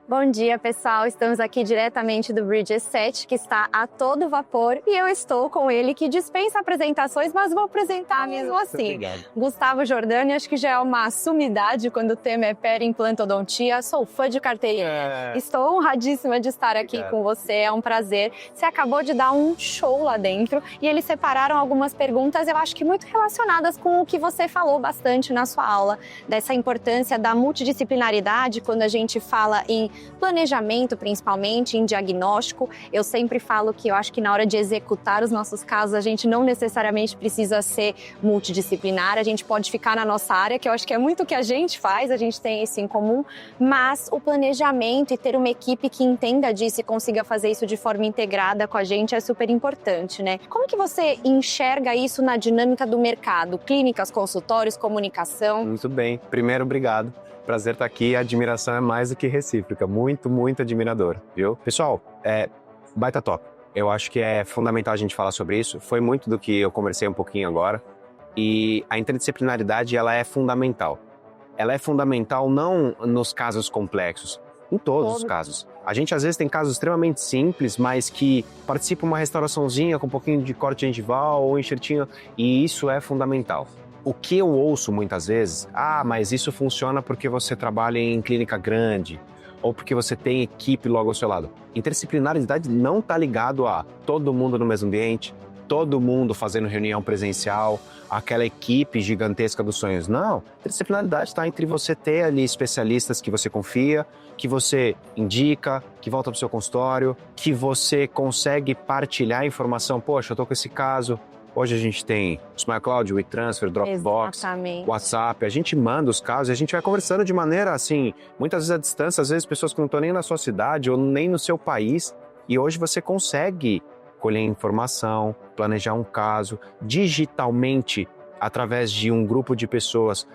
Bom dia, pessoal! Estamos aqui diretamente do Bridge 7, que está a todo vapor, e eu estou com ele, que dispensa apresentações, mas vou apresentar mesmo assim. Obrigado. Gustavo Giordani, acho que já é uma sumidade quando o tema é periimplantodontia. Sou fã de carteirinha. Estou honradíssima de estar aqui com você, é um prazer. Você acabou de dar um show lá dentro, e eles separaram algumas perguntas, eu acho que muito relacionadas com o que você falou bastante na sua aula, dessa importância da multidisciplinaridade quando a gente fala em planejamento, principalmente em diagnóstico. Eu sempre falo que eu acho que na hora de executar os nossos casos, a gente não necessariamente precisa ser multidisciplinar, a gente pode ficar na nossa área, que eu acho que é muito o que a gente faz, a gente tem isso em comum, mas o planejamento e ter uma equipe que entenda disso e consiga fazer isso de forma integrada com a gente é super importante, né? Como que você enxerga isso na dinâmica do mercado? Clínicas, consultórios, comunicação? Muito bem. Primeiro, obrigado. Prazer estar aqui. A admiração é mais do que recíproca. Muito, muito admirador, viu? Pessoal, baita top. Eu acho que é fundamental a gente falar sobre isso. Foi muito do que eu conversei um pouquinho agora. E a interdisciplinaridade, ela é fundamental. Ela é fundamental não nos casos complexos, em todos os casos. A gente, às vezes, tem casos extremamente simples, mas que participa uma restauraçãozinha com um pouquinho de corte gengival ou enxertinho, e isso é fundamental. O que eu ouço muitas vezes, mas isso funciona porque você trabalha em clínica grande, ou porque você tem equipe logo ao seu lado. Interdisciplinaridade não está ligado a todo mundo no mesmo ambiente, todo mundo fazendo reunião presencial, aquela equipe gigantesca dos sonhos. Não, interdisciplinaridade está entre você ter ali especialistas que você confia, que você indica, que volta para o seu consultório, que você consegue partilhar informação. Poxa, eu tô com esse caso. Hoje a gente tem SmileCloud, WeTransfer, Dropbox, WhatsApp. A gente manda os casos e a gente vai conversando de maneira assim, muitas vezes à distância, às vezes pessoas que não estão nem na sua cidade ou nem no seu país. E hoje você consegue colher informação, planejar um caso, digitalmente, através de um grupo de pessoas,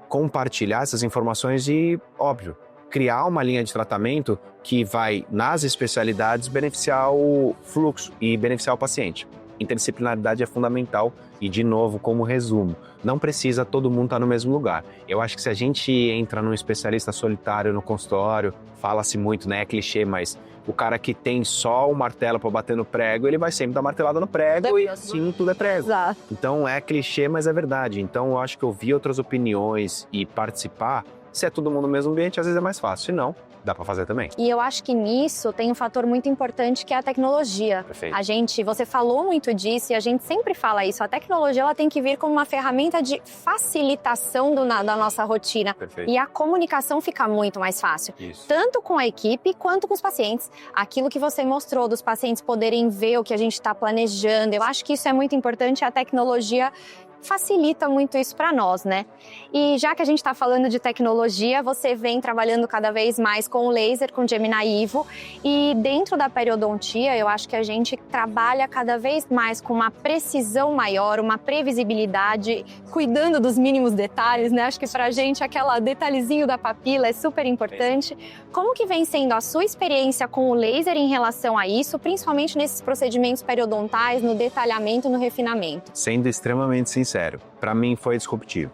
compartilhar essas informações e, óbvio, criar uma linha de tratamento que vai, nas especialidades, beneficiar o fluxo e beneficiar o paciente. Interdisciplinaridade é fundamental e, de novo, como resumo, não precisa todo mundo estar no mesmo lugar. Eu acho que se a gente entra num especialista solitário no consultório, fala-se muito, né? É clichê, mas o cara que tem só o martelo para bater no prego, ele vai sempre dar martelada no prego e assim tudo é prego. Exato. Então é clichê, mas é verdade. Então eu acho que ouvir outras opiniões e participar, se é todo mundo no mesmo ambiente, às vezes é mais fácil. Se não, dá para fazer também. E eu acho que nisso tem um fator muito importante que é a tecnologia. Perfeito. Você falou muito disso e a gente sempre fala isso. A tecnologia ela tem que vir como uma ferramenta de facilitação da nossa rotina. Perfeito. E a comunicação fica muito mais fácil. Isso. Tanto com a equipe quanto com os pacientes. Aquilo que você mostrou dos pacientes poderem ver o que a gente está planejando. Eu acho que isso é muito importante. A tecnologia facilita muito isso para nós, né? E já que a gente está falando de tecnologia, você vem trabalhando cada vez mais com o laser, com o Gemini Evo, e dentro da periodontia, eu acho que a gente trabalha cada vez mais com uma precisão maior, uma previsibilidade, cuidando dos mínimos detalhes, né? Acho que pra gente aquela detalhezinho da papila é super importante. Como que vem sendo a sua experiência com o laser em relação a isso, principalmente nesses procedimentos periodontais, no detalhamento, no refinamento? Sendo extremamente sincero, para mim foi disruptivo.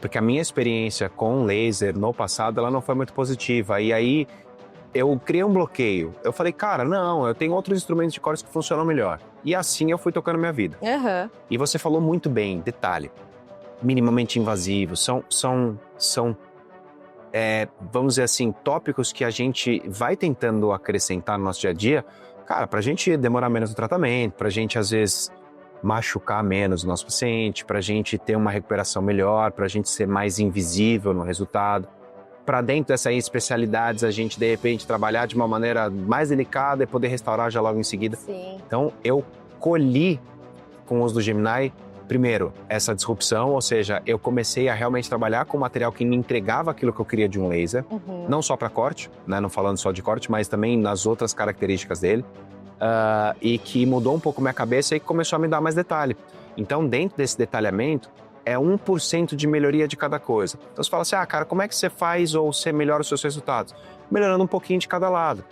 Porque a minha experiência com laser no passado, ela não foi muito positiva. E aí, eu criei um bloqueio. Eu falei, cara, não, eu tenho outros instrumentos de córs que funcionam melhor. E assim eu fui tocando minha vida. Uhum. E você falou muito bem, detalhe, minimamente invasivos, vamos dizer assim, tópicos que a gente vai tentando acrescentar no nosso dia a dia, cara, pra gente demorar menos no tratamento, pra gente, às vezes, machucar menos o nosso paciente, pra gente ter uma recuperação melhor, pra gente ser mais invisível no resultado. Para dentro dessas especialidades, a gente, de repente, trabalhar de uma maneira mais delicada e poder restaurar já logo em seguida. Sim. Então, eu colhi com o uso do Gemini, primeiro, essa disrupção, ou seja, eu comecei a realmente trabalhar com material que me entregava aquilo que eu queria de um laser, não só para corte, né, não falando só de corte, mas também nas outras características dele, e que mudou um pouco minha cabeça e começou a me dar mais detalhe. Então, dentro desse detalhamento, é 1% de melhoria de cada coisa. Então você fala assim, cara, como é que você faz ou você melhora os seus resultados? Melhorando um pouquinho de cada lado.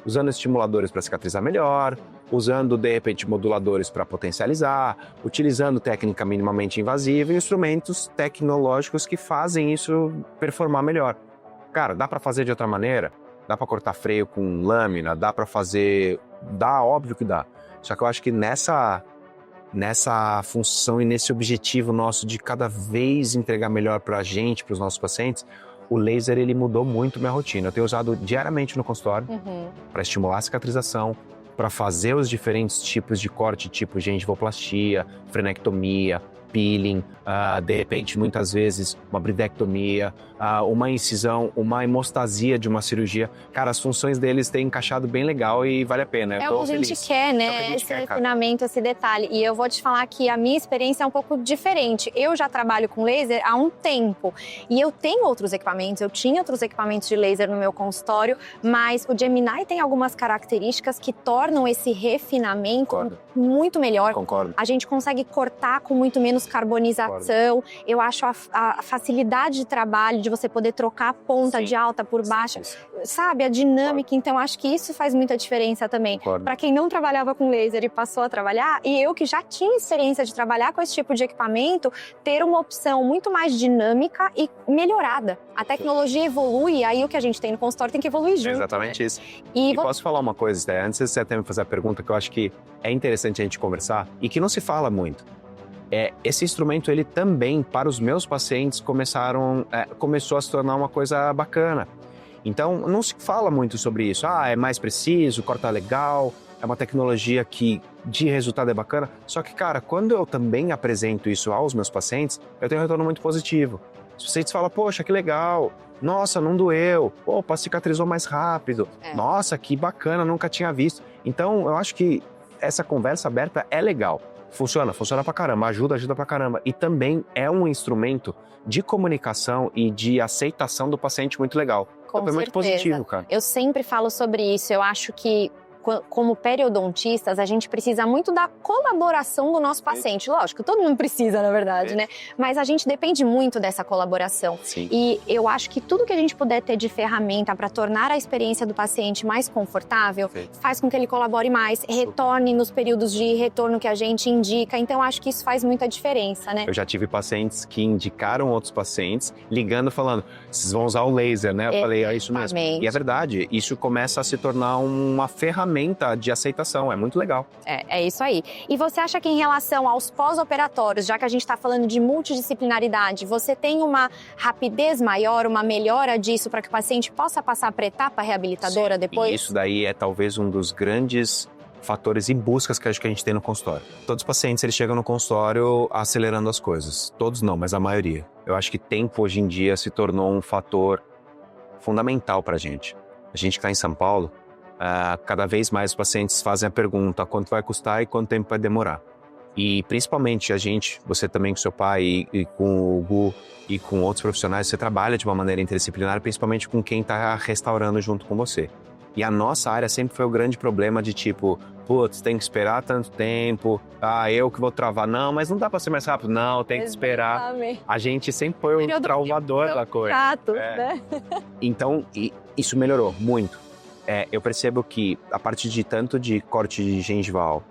usando estimuladores para cicatrizar melhor, usando, de repente, moduladores para potencializar, utilizando técnica minimamente invasiva e instrumentos tecnológicos que fazem isso performar melhor. Cara, dá para fazer de outra maneira? Dá para cortar freio com lâmina? Dá para fazer... Dá, óbvio que dá. Só que eu acho que nessa função e nesse objetivo nosso de cada vez entregar melhor para a gente, para os nossos pacientes, o laser ele mudou muito minha rotina. Eu tenho usado diariamente no consultório para estimular a cicatrização, para fazer os diferentes tipos de corte, tipo gengivoplastia, frenectomia, peeling, de repente, muitas vezes, uma bridectomia, uma incisão, uma hemostasia de uma cirurgia. Cara, as funções deles têm encaixado bem legal e vale a pena. É o que a gente quer, né? Esse refinamento, esse detalhe. E eu vou te falar que a minha experiência é um pouco diferente. Eu já trabalho com laser há um tempo. E eu tenho outros equipamentos, eu tinha outros equipamentos de laser no meu consultório, mas o Gemini tem algumas características que tornam esse refinamento muito melhor. Concordo. A gente consegue cortar com muito menos carbonização. Eu acho a facilidade de trabalho, de você poder trocar a ponta de alta por baixa, sabe? A dinâmica. Então, acho que isso faz muita diferença também. Para quem não trabalhava com laser e passou a trabalhar, e eu que já tinha experiência de trabalhar com esse tipo de equipamento, ter uma opção muito mais dinâmica e melhorada. A tecnologia evolui, aí o que a gente tem no consultório tem que evoluir junto. Exatamente isso. E posso falar uma coisa, Sté? Antes de você até me fazer a pergunta, que eu acho que é interessante a gente conversar e que não se fala muito. Esse instrumento, ele também, para os meus pacientes, começou a se tornar uma coisa bacana. Então, não se fala muito sobre isso. É mais preciso, corta legal, é uma tecnologia que de resultado é bacana. Só que, cara, quando eu também apresento isso aos meus pacientes, eu tenho um retorno muito positivo. Os pacientes falam, poxa, que legal, nossa, não doeu, opa, cicatrizou mais rápido, nossa, que bacana, nunca tinha visto. Então, eu acho que essa conversa aberta é legal. Funciona pra caramba, ajuda pra caramba. E também é um instrumento de comunicação e de aceitação do paciente muito legal. Com é muito positivo, cara. Eu sempre falo sobre isso. Eu acho que, como periodontistas, a gente precisa muito da colaboração do nosso paciente. Lógico, todo mundo precisa, na verdade, né? Mas a gente depende muito dessa colaboração. Sim. E eu acho que tudo que a gente puder ter de ferramenta para tornar a experiência do paciente mais confortável, faz com que ele colabore mais, retorne nos períodos de retorno que a gente indica. Então, acho que isso faz muita diferença, né? Eu já tive pacientes que indicaram outros pacientes, ligando, falando, vocês vão usar o laser, né? Eu falei, é isso mesmo. E é verdade, isso começa a se tornar uma ferramenta de aceitação, é muito legal. É isso aí. E você acha que em relação aos pós-operatórios, já que a gente está falando de multidisciplinaridade, você tem uma rapidez maior, uma melhora disso para que o paciente possa passar para a etapa reabilitadora depois? E isso daí é talvez um dos grandes fatores e buscas que a gente tem no consultório. Todos os pacientes, eles chegam no consultório acelerando as coisas. Todos não, mas a maioria. Eu acho que tempo hoje em dia se tornou um fator fundamental para a gente. A gente que está em São Paulo, cada vez mais os pacientes fazem a pergunta quanto vai custar e quanto tempo vai demorar. E principalmente você também com seu pai e com o Gu e com outros profissionais, você trabalha de uma maneira interdisciplinar, principalmente com quem está restaurando junto com você. E a nossa área sempre foi o grande problema de tipo, putz, tem que esperar tanto tempo, eu que vou travar. Não, mas não dá para ser mais rápido. Não, tem que esperar. A gente sempre foi o travador da coisa. Chato, né? Então, isso melhorou muito. Eu percebo que a partir de tanto de corte de gengival,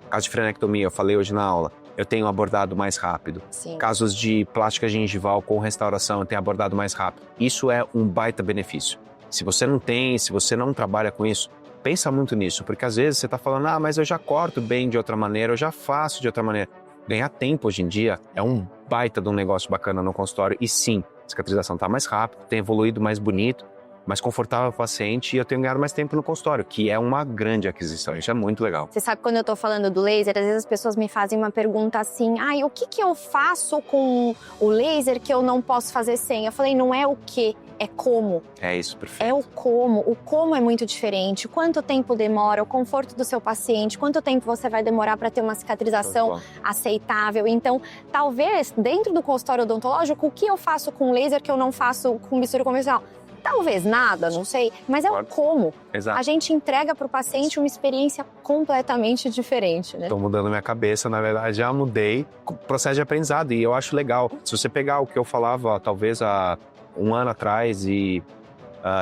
caso de frenectomia, eu falei hoje na aula, eu tenho abordado mais rápido. Sim. Casos de plástica gengival com restauração, eu tenho abordado mais rápido. Isso é um baita benefício. Se você não trabalha com isso, pensa muito nisso, porque às vezes você está falando, mas eu já corto bem de outra maneira, eu já faço de outra maneira. Ganhar tempo hoje em dia é um baita de um negócio bacana no consultório. E sim, a cicatrização está mais rápida, tem evoluído mais bonito, mais confortável para o paciente e eu tenho ganhado mais tempo no consultório, que é uma grande aquisição, isso é muito legal. Você sabe, quando eu tô falando do laser, às vezes as pessoas me fazem uma pergunta assim, o que eu faço com o laser que eu não posso fazer sem? Eu falei, não é o que, é como. É isso, perfeito. É o como é muito diferente, quanto tempo demora, o conforto do seu paciente, quanto tempo você vai demorar para ter uma cicatrização aceitável. Então, talvez, dentro do consultório odontológico, o que eu faço com laser que eu não faço com bisturi convencional? Talvez nada, não sei, mas é o como. Exato. A gente entrega para o paciente uma experiência completamente diferente, né? Estou mudando minha cabeça, na verdade, já mudei o processo de aprendizado e eu acho legal. Se você pegar o que eu falava, talvez há um ano atrás e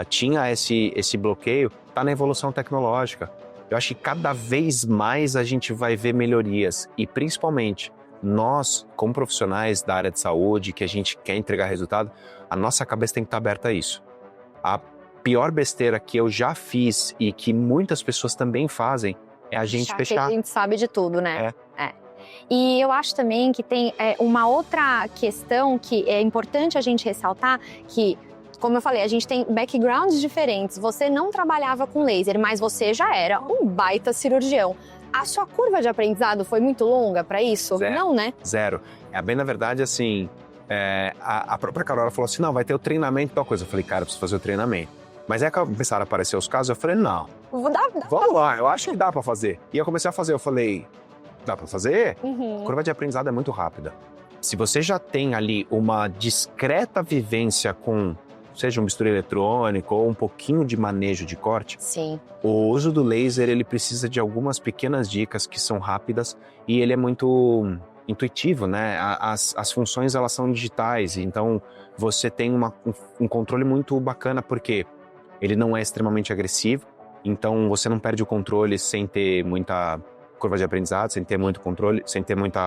tinha esse bloqueio, está na evolução tecnológica. Eu acho que cada vez mais a gente vai ver melhorias e principalmente nós, como profissionais da área de saúde, que a gente quer entregar resultado, a nossa cabeça tem que estar aberta a isso. A pior besteira que eu já fiz e que muitas pessoas também fazem é a gente fechar. A gente sabe de tudo, né? E eu acho também que tem uma outra questão que é importante a gente ressaltar, que, como eu falei, a gente tem backgrounds diferentes. Você não trabalhava com laser, mas você já era um baita cirurgião. A sua curva de aprendizado foi muito longa para isso? Zero. Não, né? Zero. Bem, na verdade, assim, a própria Carola falou assim, não, vai ter o treinamento e tal coisa. Eu falei, cara, eu preciso fazer o treinamento. Mas aí começaram a aparecer os casos, eu falei, não, vamos lá, eu acho que dá para fazer. E eu comecei a fazer, eu falei, dá para fazer? A curva de aprendizado é muito rápida. Se você já tem ali uma discreta vivência com, seja um bisturi eletrônico ou um pouquinho de manejo de corte, sim, o uso do laser ele precisa de algumas pequenas dicas que são rápidas e ele é muito intuitivo, né? As funções elas são digitais, então você tem um controle muito bacana porque ele não é extremamente agressivo, então você não perde o controle sem ter muita curva de aprendizado, sem ter muito controle, sem ter muito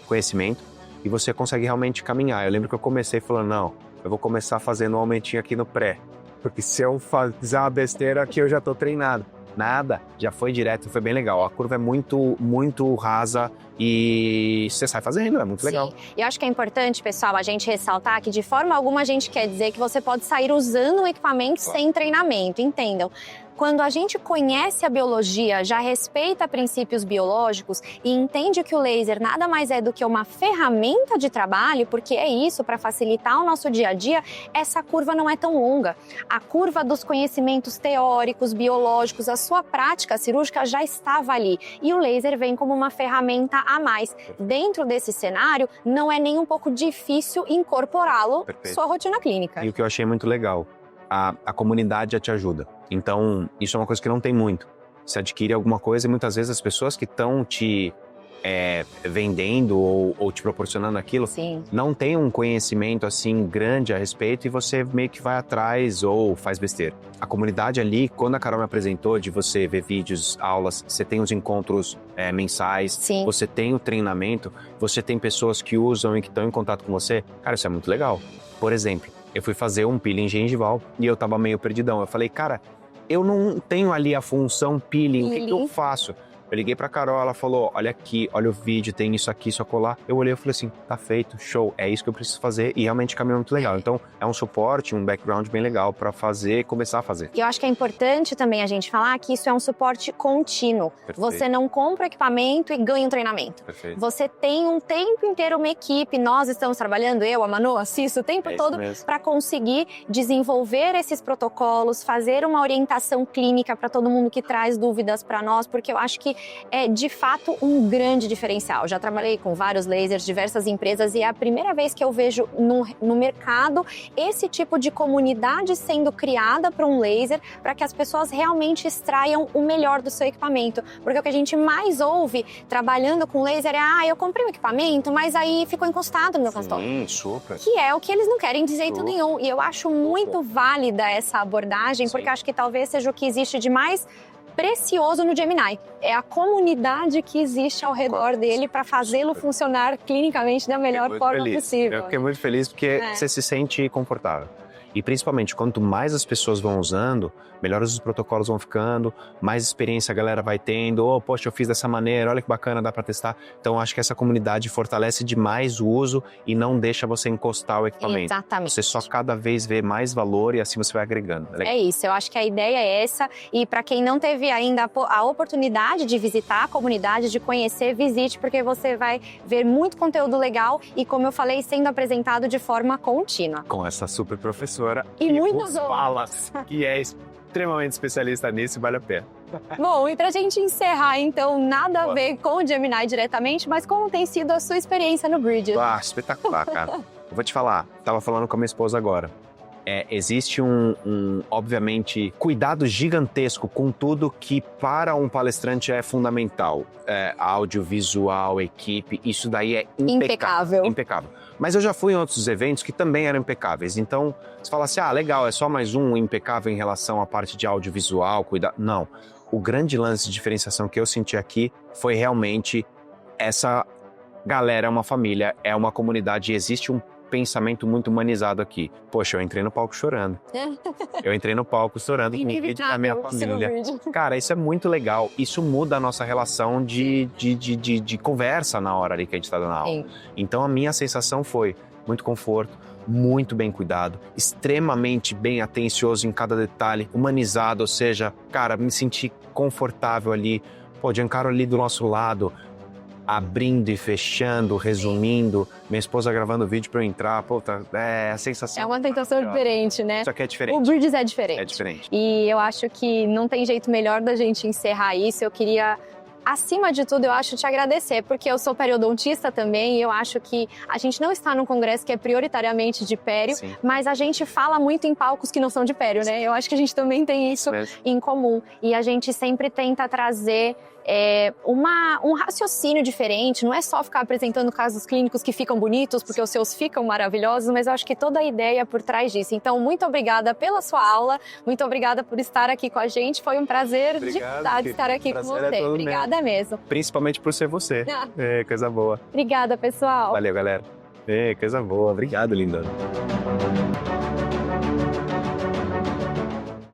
conhecimento e você consegue realmente caminhar. Eu lembro que eu comecei falando, não, eu vou começar fazendo um aumentinho aqui no pré, porque se eu fizer uma besteira aqui eu já tô treinado. Nada, já foi direto, foi bem legal. A curva é muito, muito rasa e você sai fazendo, é muito legal. Sim. E eu acho que é importante, pessoal, a gente ressaltar que de forma alguma a gente quer dizer que você pode sair usando o equipamento sem treinamento, entendam? Quando a gente conhece a biologia, já respeita princípios biológicos e entende que o laser nada mais é do que uma ferramenta de trabalho, porque é isso, para facilitar o nosso dia a dia, essa curva não é tão longa. A curva dos conhecimentos teóricos, biológicos, a sua prática cirúrgica já estava ali. E o laser vem como uma ferramenta a mais. Dentro desse cenário, não é nem um pouco difícil incorporá-lo à sua rotina clínica. E o que eu achei muito legal, a comunidade já te ajuda. Então, isso é uma coisa que não tem muito. Você adquire alguma coisa e muitas vezes as pessoas que estão te vendendo ou te proporcionando aquilo, sim, não tem um conhecimento assim grande a respeito e você meio que vai atrás ou faz besteira. A comunidade ali, quando a Carol me apresentou de você ver vídeos, aulas, você tem os encontros mensais, sim, você tem o treinamento, você tem pessoas que usam e que estão em contato com você. Cara, isso é muito legal. Por exemplo, eu fui fazer um peeling gengival e eu tava meio perdidão. Eu falei, cara, eu não tenho ali a função peeling, o que eu faço? Eu liguei pra Carol, ela falou, olha aqui, olha o vídeo, tem isso aqui, isso acolá. Eu olhei e falei assim, tá feito, show, é isso que eu preciso fazer e realmente caminhou muito legal. Então, é um suporte, um background bem legal pra fazer, começar a fazer. E eu acho que é importante também a gente falar que isso é um suporte contínuo. Perfeito. Você não compra equipamento e ganha um treinamento. Perfeito. Você tem um tempo inteiro uma equipe, nós estamos trabalhando, eu, a Manu, assisto o tempo todo para conseguir desenvolver esses protocolos, fazer uma orientação clínica para todo mundo que traz dúvidas para nós, porque eu acho que é de fato um grande diferencial. Já trabalhei com vários lasers, diversas empresas e é a primeira vez que eu vejo no mercado esse tipo de comunidade sendo criada para um laser, para que as pessoas realmente extraiam o melhor do seu equipamento. Porque o que a gente mais ouve trabalhando com laser é eu comprei um equipamento, mas aí ficou encostado no meu consultório. Super. Que é o que eles não querem de jeito nenhum. E eu acho muito válida essa abordagem, porque acho que talvez seja o que existe de mais precioso no Gemini. É a comunidade que existe ao redor dele para fazê-lo funcionar clinicamente da melhor forma possível. Eu fiquei muito feliz porque você se sente confortável. E principalmente, quanto mais as pessoas vão usando, melhores os protocolos vão ficando, mais experiência a galera vai tendo. Poxa, eu fiz dessa maneira, olha que bacana, dá pra testar. Então, acho que essa comunidade fortalece demais o uso e não deixa você encostar o equipamento. Exatamente. Você só cada vez vê mais valor e assim você vai agregando. É isso, eu acho que a ideia é essa. E para quem não teve ainda a oportunidade de visitar a comunidade, de conhecer, visite, porque você vai ver muito conteúdo legal e, como eu falei, sendo apresentado de forma contínua. Com essa super professora e muitas outras que é extremamente especialista nisso e vale a pena. Bom, e pra gente encerrar, então, nada a ver com o Gemini diretamente, mas como tem sido a sua experiência no Bridget? Espetacular, cara. Eu vou te falar, tava falando com a minha esposa agora. Existe obviamente, cuidado gigantesco com tudo que para um palestrante é fundamental. Audiovisual, equipe, isso daí é impecável. Impecável. Mas eu já fui em outros eventos que também eram impecáveis. Então, você fala assim, legal, é só mais um impecável em relação à parte de audiovisual, cuidado. Não. O grande lance de diferenciação que eu senti aqui foi realmente essa galera, é uma família, é uma comunidade, e existe um pensamento muito humanizado aqui. Poxa, eu entrei no palco chorando. Eu entrei no palco chorando com o vídeo da minha família. Cara, isso é muito legal. Isso muda a nossa relação de conversa na hora ali que a gente tá dando aula. Sim. Então a minha sensação foi muito conforto, muito bem cuidado, extremamente bem atencioso em cada detalhe, humanizado, ou seja, cara, me senti confortável ali. Pô, Giancarlo ali do nosso lado, abrindo e fechando, resumindo, minha esposa gravando vídeo pra eu entrar, a sensação... É uma tentação diferente, né? Isso aqui é diferente. O Bridges é diferente. É diferente. E eu acho que não tem jeito melhor da gente encerrar isso. Eu queria, acima de tudo, eu acho te agradecer, porque eu sou periodontista também, e eu acho que a gente não está num congresso que é prioritariamente de pério, sim, mas a gente fala muito em palcos que não são de pério, né? Eu acho que a gente também tem isso em comum. E a gente sempre tenta trazer um raciocínio diferente, não é só ficar apresentando casos clínicos que ficam bonitos, porque os seus ficam maravilhosos, mas eu acho que toda a ideia por trás disso. Então, muito obrigada pela sua aula, muito obrigada por estar aqui com a gente, foi um prazer de verdade estar aqui com você. Obrigada mesmo. Principalmente por ser você. Coisa boa. Obrigada, pessoal. Valeu, galera. Coisa boa. Obrigado, linda.